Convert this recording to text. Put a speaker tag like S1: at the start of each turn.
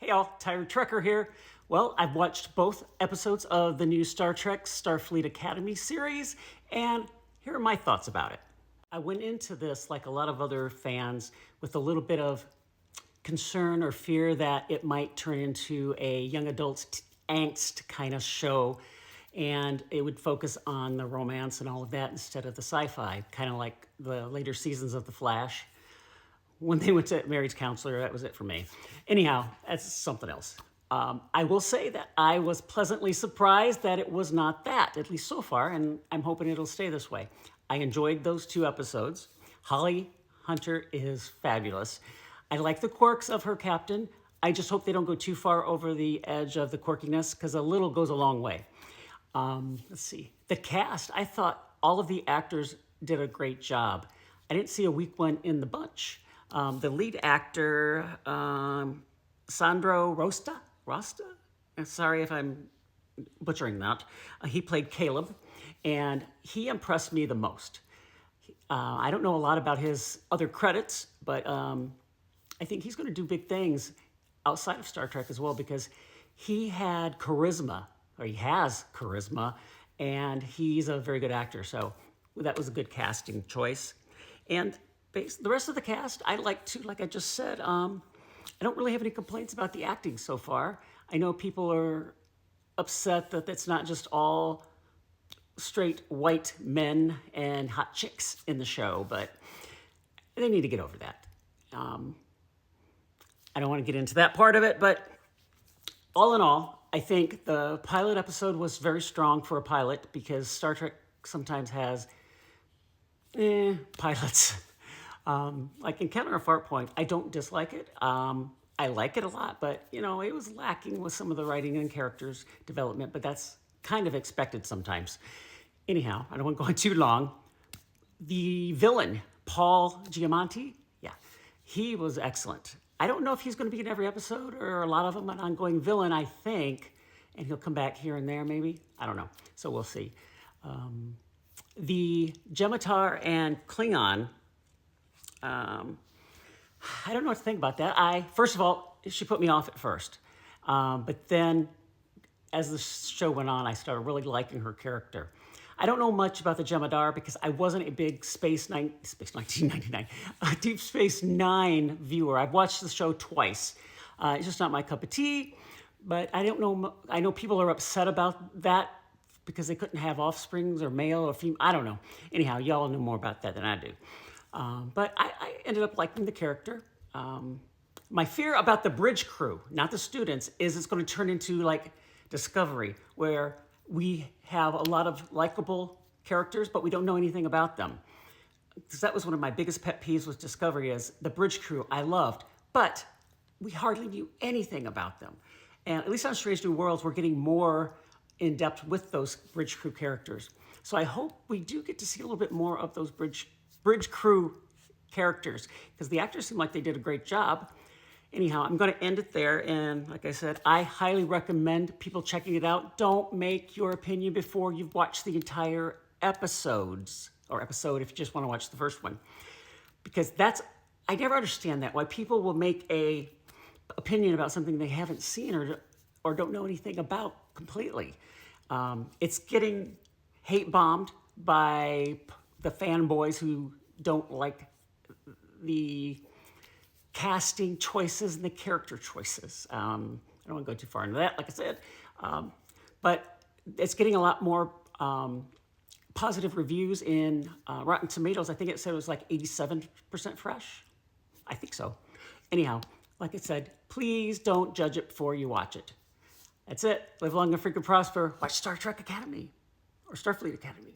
S1: Hey all, Tired Trekker here. Well, I've watched both episodes of the new Star Trek Starfleet Academy series, and here are my thoughts about it. I went into this, like a lot of other fans, with a little bit of concern or fear that it might turn into a young adults angst kind of show, and it would focus on the romance and all of that instead of the sci-fi, kind of like the later seasons of The Flash. When they went to Mary's counselor, that was it for me. Anyhow, that's something else. I will say that I was pleasantly surprised that it was not that, at least so far, and I'm hoping it'll stay this way. I enjoyed those 2 episodes. Holly Hunter is fabulous. I like the quirks of her captain. I just hope they don't go too far over the edge of the quirkiness, because a little goes a long way. Let's see. The cast, I thought all of the actors did a great job. I didn't see a weak one in the bunch. The lead actor, Sandro Rosta? Sorry if I'm butchering that. He played Caleb, and he impressed me the most. I don't know a lot about his other credits, but I think he's going to do big things outside of Star Trek as well, because he had charisma, or he has charisma, and he's a very good actor. So that was a good casting choice. And the rest of the cast, I like too, like I just said. I don't really have any complaints about the acting so far. I know people are upset that it's not just all straight white men and hot chicks in the show, but they need to get over that. I don't want to get into that part of it, but all in all, I think the pilot episode was very strong for a pilot, because Star Trek sometimes has pilots. Like Encounter a Fart Point, I don't dislike it. I like it a lot, but it was lacking with some of the writing and characters development, but that's kind of expected sometimes. Anyhow, I don't want to go on too long. The villain, Paul Giamatti, yeah, he was excellent. I don't know if he's going to be in every episode or a lot of them, an ongoing villain, I think, and he'll come back here and there maybe. I don't know, so we'll see. The Jematar and Klingon, I don't know what to think about that. First of all, she put me off at first. But then as the show went on, I started really liking her character. I don't know much about the Jem'Hadar because I wasn't a big Space 1999, Deep Space Nine viewer. I've watched the show twice. It's just not my cup of tea, but I don't know. I know people are upset about that because they couldn't have offsprings or male or female. I don't know. Anyhow, y'all know more about that than I do. But I ended up liking the character. My fear about the bridge crew, not the students, is it's going to turn into like Discovery, where we have a lot of likable characters, but we don't know anything about them. Because that was one of my biggest pet peeves with Discovery, is the bridge crew I loved, but we hardly knew anything about them. And at least on Strange New Worlds, we're getting more in depth with those bridge crew characters. So I hope we do get to see a little bit more of those bridge crew characters, because the actors seem like they did a great job. Anyhow, I'm going to end it there, and like I said, I highly recommend people checking it out. Don't make your opinion before you've watched the entire episodes, or episode if you just want to watch the first one, because I never understand that, why people will make a opinion about something they haven't seen or don't know anything about completely. It's getting hate bombed by the fanboys who don't like the casting choices and the character choices. I don't want to go too far into that, like I said. But it's getting a lot more positive reviews in Rotten Tomatoes. I think it said it was like 87% fresh. I think so. Anyhow, like I said, please don't judge it before you watch it. That's it. Live long and freaking prosper. Watch Star Trek Academy or Starfleet Academy.